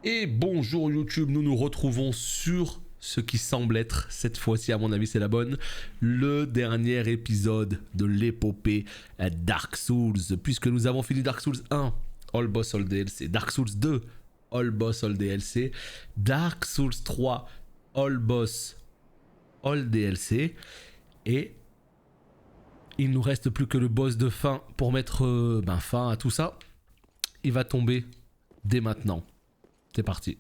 Et bonjour YouTube, nous nous retrouvons sur ce qui semble être, cette fois-ci à mon avis c'est la bonne, le dernier épisode de l'épopée Dark Souls, puisque nous avons fini Dark Souls 1, All Boss All DLC, Dark Souls 2, All Boss All DLC, Dark Souls 3, All Boss All DLC, et il nous reste plus que le boss de fin pour mettre fin à tout ça. Il va tomber dès maintenant. C'est parti.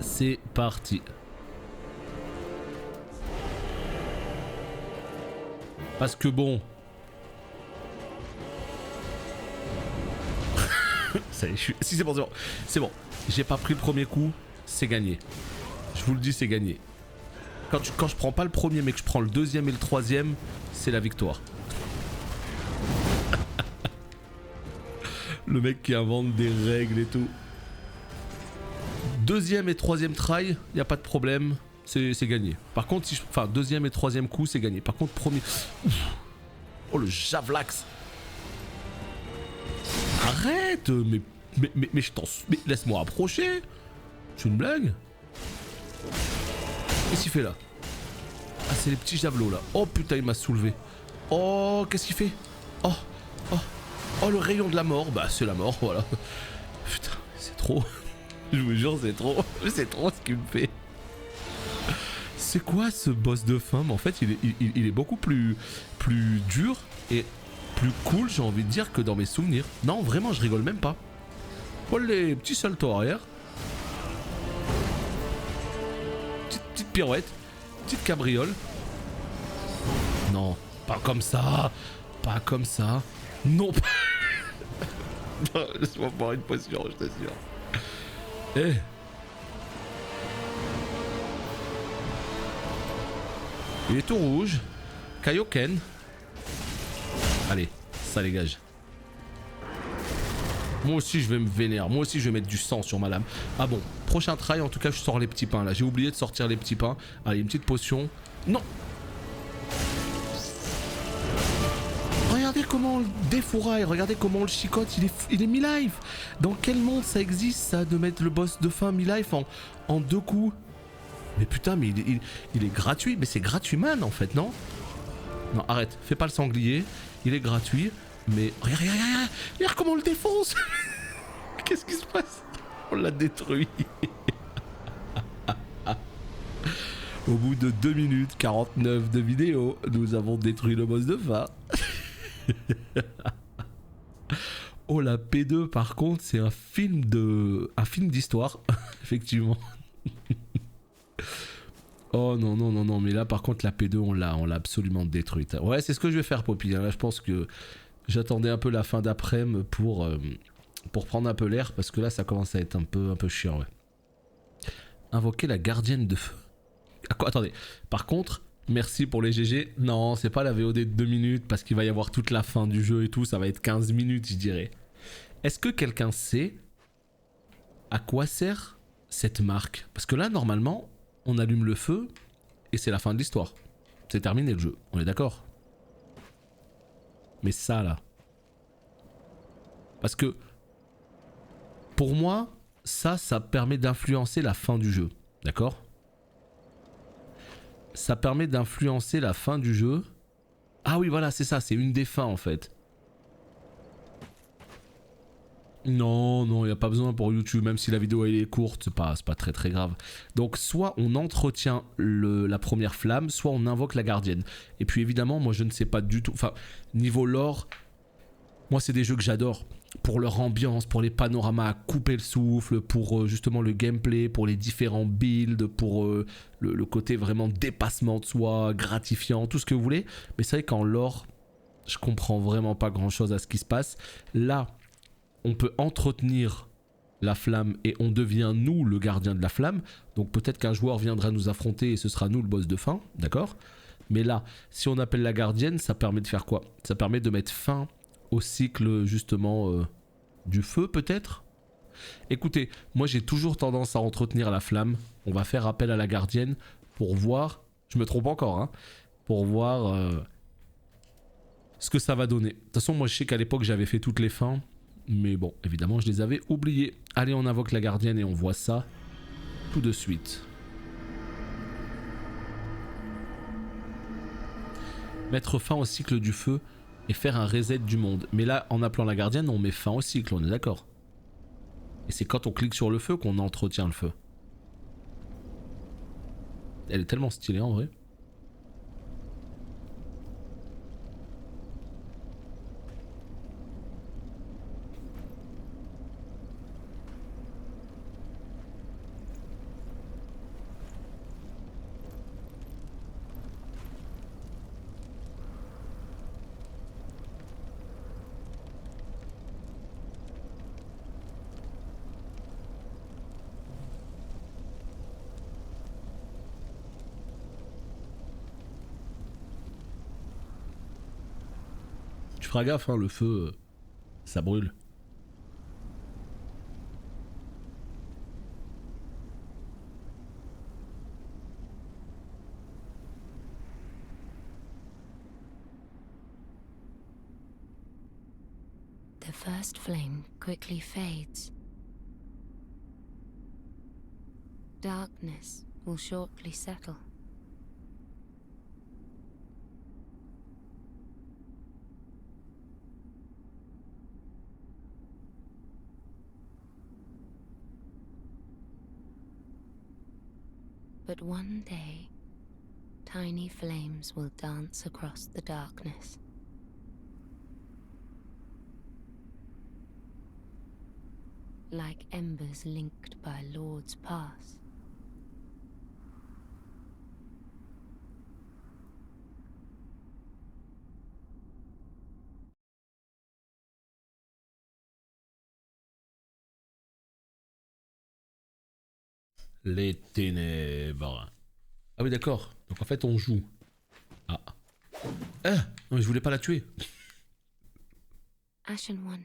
C'est parti. Parce que bon... Ça y est, si c'est bon, c'est bon. C'est bon. J'ai pas pris le premier coup, c'est gagné. Je vous le dis, c'est gagné. Quand je prends pas le premier mais que je prends le deuxième et le troisième, c'est la victoire. Le mec qui invente des règles et tout. Deuxième et troisième try, y a pas de problème, c'est gagné. Par contre, deuxième et troisième coup, c'est gagné. Par contre, premier... Ouf. Oh, le javlax. Arrête, mais je t'en... Mais laisse-moi approcher. C'est une blague? Qu'est-ce qu'il fait là? Ah, c'est les petits javelots là. Oh putain, il m'a soulevé. Oh, qu'est-ce qu'il fait? Oh, le rayon de la mort. Bah, c'est la mort, voilà. Putain, c'est trop... Je vous jure, c'est trop ce qu'il me fait. C'est quoi ce boss de fin? Mais en fait, il est beaucoup plus dur et plus cool, j'ai envie de dire, que dans mes souvenirs. Non, vraiment, je rigole même pas. Oh, les petits saltos arrière. Petite pirouette. Petite cabriole. Non, pas comme ça. Pas comme ça. Non, pas... Laisse-moi boire une potion, je t'assure. Eh. Il est tout rouge. Kaioken. Allez, ça dégage. Moi aussi je vais me vénérer. Moi aussi je vais mettre du sang sur ma lame. Ah bon, prochain try en tout cas je sors les petits pains là. J'ai oublié de sortir les petits pains. Allez, une petite potion. Non. Regardez comment on le défouraille, regardez comment on le chicote, il est mi-life. Dans quel monde ça existe ça, de mettre le boss de fin mi-life en deux coups? Mais putain, mais il est gratuit, mais c'est gratuit man en fait, non? Non, arrête, fais pas le sanglier, il est gratuit, mais... Regarde comment on le défonce. Qu'est-ce qui se passe? On l'a détruit. Au bout de 2 minutes 49 de vidéo, nous avons détruit le boss de fin. Oh, la P2 par contre c'est un film d'histoire. Effectivement. Oh non, mais là par contre la P2 on l'a absolument détruite. Ouais, c'est ce que je vais faire, Poppy. Là je pense que j'attendais un peu la fin d'après-midi pour prendre un peu l'air, parce que là ça commence à être un peu chiant, ouais. Invoquer la gardienne de feu. Ah, quoi, attendez, par contre, merci pour les GG. Non, c'est pas la VOD de 2 minutes, parce qu'il va y avoir toute la fin du jeu et tout, ça va être 15 minutes, je dirais. Est-ce que quelqu'un sait à quoi sert cette marque? Parce que là, normalement, on allume le feu et c'est la fin de l'histoire. C'est terminé le jeu, on est d'accord? Mais ça, là... Parce que, pour moi, ça permet d'influencer la fin du jeu, d'accord? Ça permet d'influencer la fin du jeu. Ah oui, voilà, c'est ça, c'est une des fins en fait. Non, il n'y a pas besoin pour YouTube, même si la vidéo elle est courte, c'est pas très grave. Donc soit on entretient la première flamme, soit on invoque la gardienne. Et puis évidemment, moi je ne sais pas du tout, enfin, niveau lore, moi c'est des jeux que j'adore. Pour leur ambiance, pour les panoramas à couper le souffle, pour justement le gameplay, pour les différents builds, pour le côté vraiment dépassement de soi, gratifiant, tout ce que vous voulez. Mais c'est vrai qu'en lore, je comprends vraiment pas grand chose à ce qui se passe. Là, on peut entretenir la flamme et on devient nous le gardien de la flamme. Donc peut-être qu'un joueur viendra nous affronter et ce sera nous le boss de fin, d'accord? Mais là, si on appelle la gardienne, ça permet de faire quoi? Ça permet de mettre fin au cycle justement du feu peut-être. Écoutez, moi j'ai toujours tendance à entretenir la flamme. On va faire appel à la gardienne pour voir, je me trompe encore, hein, pour voir ce que ça va donner. De toute façon, moi je sais qu'à l'époque j'avais fait toutes les fins. Mais bon, évidemment, je les avais oubliés. Allez, on invoque la gardienne et on voit ça tout de suite. Mettre fin au cycle du feu et faire un reset du monde. Mais là, en appelant la gardienne, on met fin au cycle, on est d'accord. Et c'est quand on clique sur le feu qu'on entretient le feu. Elle est tellement stylée en vrai. Tu feras gaffe, hein, le feu, ça brûle. The first flame quickly fades. Darkness will shortly settle. But one day, tiny flames will dance across the darkness. Like embers linked by Lord's Pass. Les ténèbres. Ah oui d'accord, donc en fait on joue. Ah. Ah non, mais je voulais pas la tuer. Ashen One,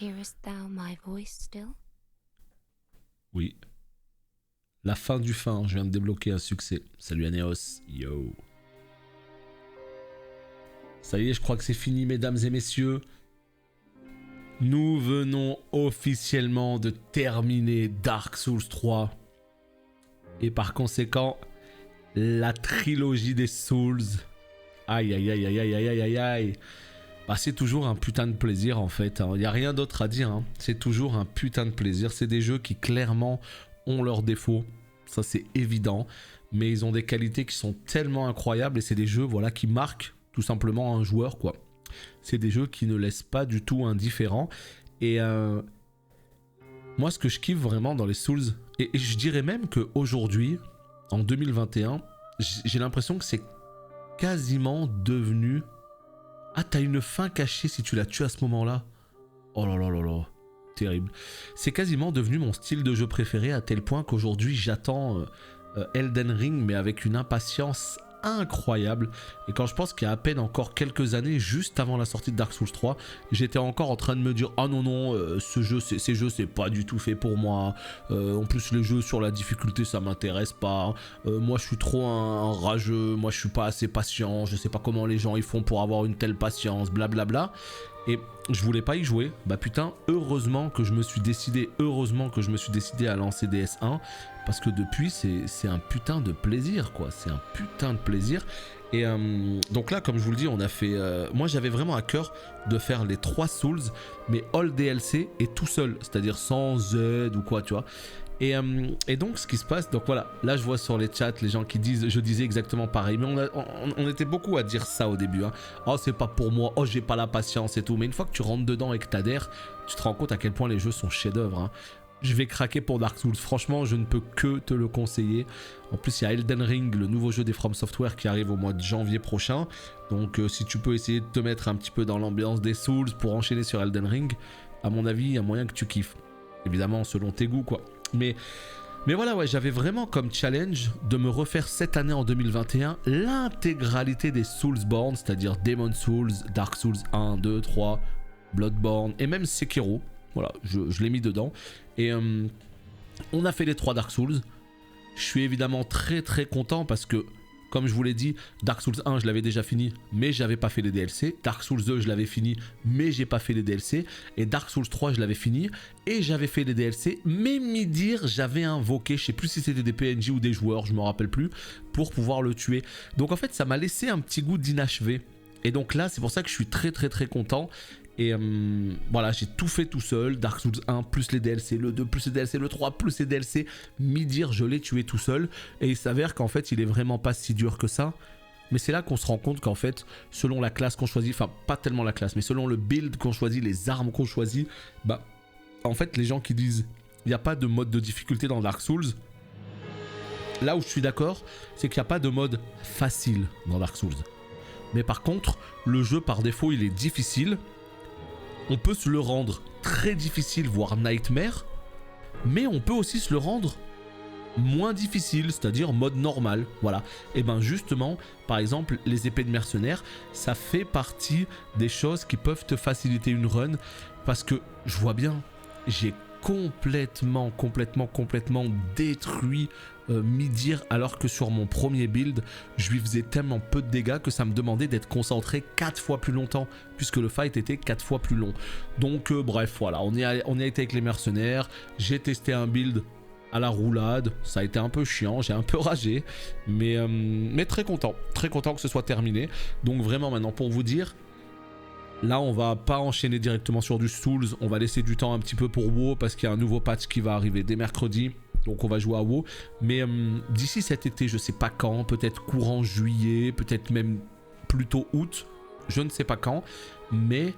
hearest thou my voice still? Oui. La fin du fin, je viens de débloquer un succès. Salut Anéos, yo. Ça y est, je crois que c'est fini mesdames et messieurs. Nous venons officiellement de terminer Dark Souls 3. Et par conséquent, la trilogie des Souls. Aïe aïe aïe aïe aïe aïe aïe aïe. Bah, c'est toujours un putain de plaisir en fait. Il n'y a rien d'autre à dire. Hein. C'est toujours un putain de plaisir. C'est des jeux qui clairement ont leurs défauts. Ça c'est évident. Mais ils ont des qualités qui sont tellement incroyables. Et c'est des jeux voilà, qui marquent tout simplement un joueur quoi. C'est des jeux qui ne laissent pas du tout indifférent. Et moi ce que je kiffe vraiment dans les Souls... Et je dirais même qu'aujourd'hui, en 2021, j'ai l'impression que c'est quasiment devenu... Ah, t'as une fin cachée si tu la tues à ce moment-là. Oh là là là là. Terrible. C'est quasiment devenu mon style de jeu préféré à tel point qu'aujourd'hui, j'attends Elden Ring, mais avec une impatience incroyable. Et quand je pense qu'il y a à peine encore quelques années, juste avant la sortie de Dark Souls 3, j'étais encore en train de me dire ah non non, ces jeux c'est pas du tout fait pour moi. En plus les jeux sur la difficulté ça m'intéresse pas. Moi je suis trop un rageux, moi je suis pas assez patient, je sais pas comment les gens ils font pour avoir une telle patience, blablabla. Et je voulais pas y jouer. Bah putain, heureusement que je me suis décidé à lancer DS1. Parce que depuis, c'est un putain de plaisir, quoi. C'est un putain de plaisir. Et donc là, comme je vous le dis, on a fait... moi, j'avais vraiment à cœur de faire les 3 Souls, mais all DLC et tout seul. C'est-à-dire sans aide ou quoi, tu vois. Et donc, ce qui se passe... Donc voilà, là, je vois sur les chats les gens qui disent... Je disais exactement pareil. Mais on était beaucoup à dire ça au début. Hein. Oh, c'est pas pour moi. Oh, j'ai pas la patience et tout. Mais une fois que tu rentres dedans et que t'adhères, tu te rends compte à quel point les jeux sont chefs-d'œuvre. Hein. Je vais craquer pour Dark Souls, franchement je ne peux que te le conseiller. En plus il y a Elden Ring, le nouveau jeu des From Software qui arrive au mois de janvier prochain. Donc si tu peux essayer de te mettre un petit peu dans l'ambiance des Souls pour enchaîner sur Elden Ring, à mon avis il y a moyen que tu kiffes. Évidemment selon tes goûts quoi. Mais voilà ouais, j'avais vraiment comme challenge de me refaire cette année en 2021 l'intégralité des Soulsborne, c'est-à-dire Demon Souls, Dark Souls 1, 2, 3, Bloodborne et même Sekiro. Voilà, je l'ai mis dedans. Et on a fait les 3 Dark Souls. Je suis évidemment très très content parce que Comme je vous l'ai dit, Dark Souls 1 je l'avais déjà fini mais j'avais pas fait les DLC. Dark Souls 2 je l'avais fini mais j'ai pas fait les DLC. Et Dark Souls 3 je l'avais fini et j'avais fait les DLC. Mais Midir j'avais invoqué, je sais plus si c'était des PNJ ou des joueurs, je me rappelle plus, pour pouvoir le tuer. Donc en fait ça m'a laissé un petit goût d'inachevé. Et donc là c'est pour ça que je suis très content. Et voilà, j'ai tout fait tout seul, Dark Souls 1 plus les DLC, le 2 plus les DLC, le 3 plus les DLC, Midir je l'ai tué tout seul, et il s'avère qu'en fait il est vraiment pas si dur que ça, mais c'est là qu'on se rend compte qu'en fait, selon la classe qu'on choisit, enfin pas tellement la classe, mais selon le build qu'on choisit, les armes qu'on choisit, bah en fait les gens qui disent il n'y a pas de mode de difficulté dans Dark Souls, là où je suis d'accord, c'est qu'il n'y a pas de mode facile dans Dark Souls. Mais par contre, le jeu par défaut il est difficile. On peut se le rendre très difficile, voire nightmare, mais on peut aussi se le rendre moins difficile, c'est-à-dire mode normal, voilà. Et ben justement, par exemple, les épées de mercenaires, ça fait partie des choses qui peuvent te faciliter une run, parce que je vois bien, j'ai complètement détruit Midir, alors que sur mon premier build je lui faisais tellement peu de dégâts que ça me demandait d'être concentré 4 fois plus longtemps, puisque le fight était 4 fois plus long. Donc bref, voilà, on y a été avec les mercenaires, j'ai testé un build à la roulade, ça a été un peu chiant, j'ai un peu ragé, mais très content que ce soit terminé. Donc vraiment maintenant, pour vous dire, là on va pas enchaîner directement sur du Souls, on va laisser du temps un petit peu pour WoW, parce qu'il y a un nouveau patch qui va arriver dès mercredi. Donc on va jouer à WoW, mais d'ici cet été, je sais pas quand, peut-être courant juillet, peut-être même plutôt août, je ne sais pas quand, mais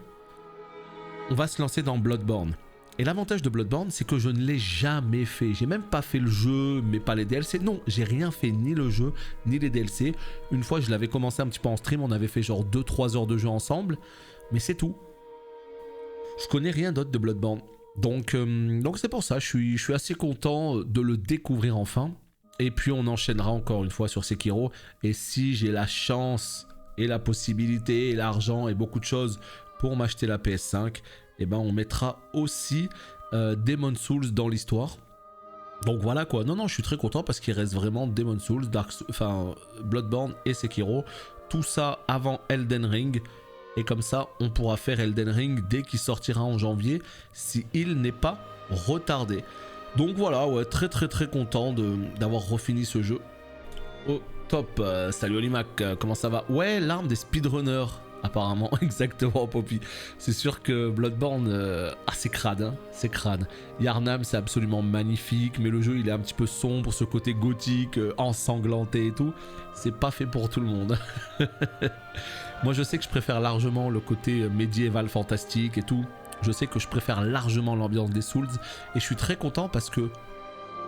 on va se lancer dans Bloodborne. Et l'avantage de Bloodborne, c'est que je ne l'ai jamais fait. J'ai même pas fait le jeu, mais pas les DLC. Non, j'ai rien fait, ni le jeu, ni les DLC. Une fois, je l'avais commencé un petit peu en stream, on avait fait genre 2-3 heures de jeu ensemble, mais c'est tout. Je connais rien d'autre de Bloodborne. Donc c'est pour ça, je suis assez content de le découvrir enfin. Et puis on enchaînera encore une fois sur Sekiro. Et si j'ai la chance et la possibilité et l'argent et beaucoup de choses pour m'acheter la PS5, et ben on mettra aussi Demon's Souls dans l'histoire. Donc voilà quoi, non je suis très content parce qu'il reste vraiment Demon's Souls, Bloodborne et Sekiro. Tout ça avant Elden Ring. Et comme ça, on pourra faire Elden Ring dès qu'il sortira en janvier, si il n'est pas retardé. Donc voilà, ouais, très content d'avoir refini ce jeu. Oh, top. Salut Olimac, comment ça va? Ouais, l'arme des speedrunners, apparemment, exactement, Poppy. C'est sûr que Bloodborne, c'est crade, hein, c'est crade. Yharnam, c'est absolument magnifique, mais le jeu, il est un petit peu sombre, ce côté gothique, ensanglanté et tout. C'est pas fait pour tout le monde. Moi je sais que je préfère largement le côté médiéval fantastique et tout. Je sais que je préfère largement l'ambiance des Souls. Et je suis très content parce que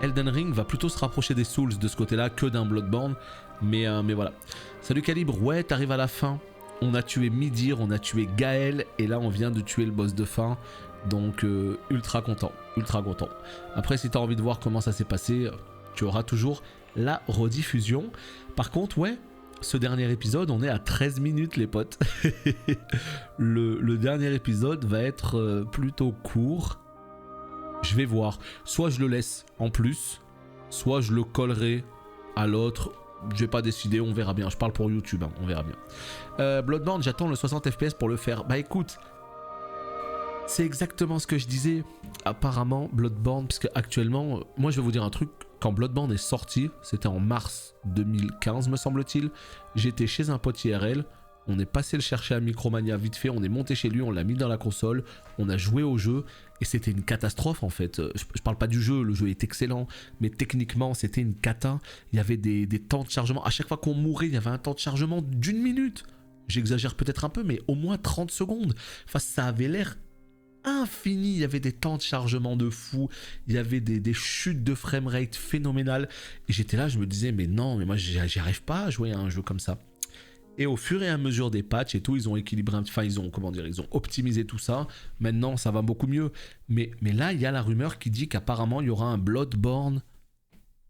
Elden Ring va plutôt se rapprocher des Souls de ce côté-là que d'un Bloodborne. Mais voilà. Salut Calibre, ouais t'arrives à la fin. On a tué Midir, on a tué Gaël. Et là on vient de tuer le boss de fin. Donc ultra content. Après si t'as envie de voir comment ça s'est passé, tu auras toujours la rediffusion. Par contre ouais, ce dernier épisode, on est à 13 minutes les potes. le dernier épisode va être plutôt court. Je vais voir. Soit je le laisse en plus, soit je le collerai à l'autre. Je vais pas décider, on verra bien. Je parle pour YouTube, hein, on verra bien. Bloodborne, j'attends le 60 FPS pour le faire. Bah écoute, c'est exactement ce que je disais. Apparemment, Bloodborne, parce qu'actuellement, moi je vais vous dire un truc. Quand Bloodborne est sorti, c'était en mars 2015 me semble-t-il, j'étais chez un pote IRL, on est passé le chercher à Micromania vite fait, on est monté chez lui, on l'a mis dans la console, on a joué au jeu, et c'était une catastrophe en fait. Je parle pas du jeu, le jeu est excellent, mais techniquement c'était une cata, il y avait des temps de chargement, à chaque fois qu'on mourait, il y avait un temps de chargement d'1 minute. J'exagère peut-être un peu, mais au moins 30 secondes. Enfin, ça avait l'air infini, il y avait des temps de chargement de fou, il y avait des chutes de framerate phénoménales, et j'étais là, je me disais mais non, mais moi j'y arrive pas à jouer à un jeu comme ça. Et au fur et à mesure des patchs et tout, ils ont équilibré un petit, enfin ils ont optimisé tout ça. Maintenant ça va beaucoup mieux, mais là il y a la rumeur qui dit qu'apparemment il y aura un Bloodborne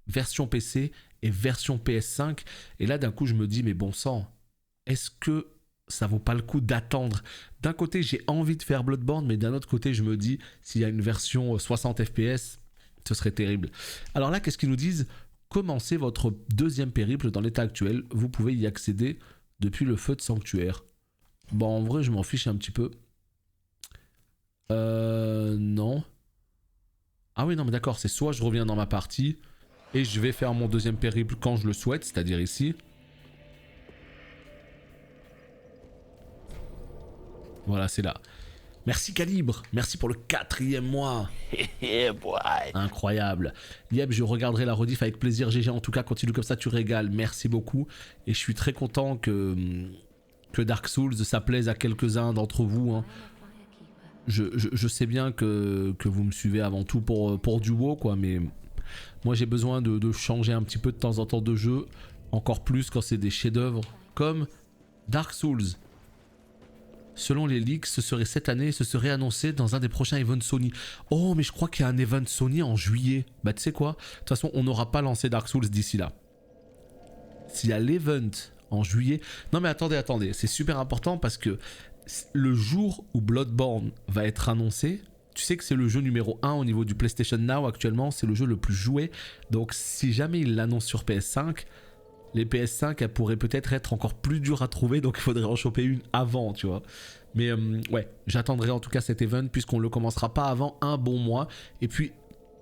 version PC et version PS5, et là d'un coup je me dis mais bon sang, est-ce que ça vaut pas le coup d'attendre? D'un côté j'ai envie de faire Bloodborne, mais d'un autre côté je me dis s'il y a une version 60 fps ce serait terrible. Alors là qu'est-ce qu'ils nous disent? commencer votre deuxième périple dans l'état actuel. Vous pouvez y accéder depuis le feu de sanctuaire. Bon, en vrai, je m'en fiche un petit peu. Non. Ah oui, non, mais d'accord, c'est soit je reviens dans ma partie et je vais faire mon deuxième périple quand je le souhaite, c'est-à-dire ici. Voilà, c'est là. Merci Calibre, merci pour le 4e mois. Incroyable. Yep, je regarderai la rediff avec plaisir. GG, en tout cas, continue comme ça, tu régales. Merci beaucoup. Et je suis très content que Dark Souls, ça plaise à quelques-uns d'entre vous. Hein. Je sais bien que vous me suivez avant tout pour du WoW, quoi, mais moi j'ai besoin de changer un petit peu de temps en temps de jeu, encore plus quand c'est des chefs-d'œuvre comme Dark Souls. Selon les leaks, ce serait cette année, ce serait annoncé dans un des prochains events Sony. Oh, mais je crois qu'il y a un event Sony en juillet. Bah, tu sais quoi? De toute façon, on n'aura pas lancé Dark Souls d'ici là. S'il y a l'event en juillet... Non, mais attendez, c'est super important parce que le jour où Bloodborne va être annoncé, tu sais que c'est le jeu numéro 1 au niveau du PlayStation Now actuellement, c'est le jeu le plus joué. Donc, si jamais il l'annonce sur PS5... Les PS5, elles pourraient peut-être être encore plus dures à trouver, donc il faudrait en choper une avant, tu vois. Mais ouais, j'attendrai en tout cas cet event, puisqu'on ne le commencera pas avant un bon mois. Et puis,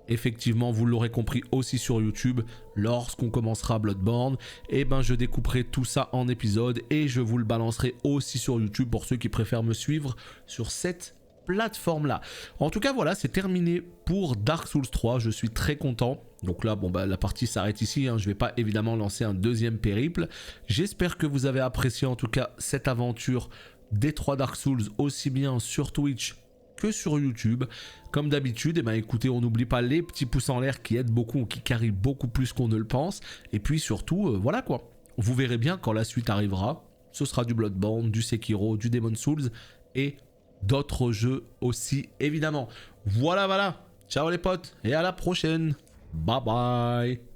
effectivement, vous l'aurez compris aussi sur YouTube, lorsqu'on commencera Bloodborne, eh ben je découperai tout ça en épisodes et je vous le balancerai aussi sur YouTube pour ceux qui préfèrent me suivre sur cette plateforme là. En tout cas voilà, c'est terminé pour Dark Souls 3, je suis très content. Donc là bon bah la partie s'arrête ici, hein. Je vais pas évidemment lancer un deuxième périple. J'espère que vous avez apprécié en tout cas cette aventure des 3 Dark Souls, aussi bien sur Twitch que sur YouTube. Comme d'habitude, eh ben écoutez, on n'oublie pas les petits pouces en l'air qui aident beaucoup, qui carrient beaucoup plus qu'on ne le pense. Et puis surtout, voilà quoi. Vous verrez bien quand la suite arrivera. Ce sera du Bloodborne, du Sekiro, du Demon's Souls et d'autres jeux aussi évidemment. Voilà. Ciao les potes et à la prochaine. Bye bye.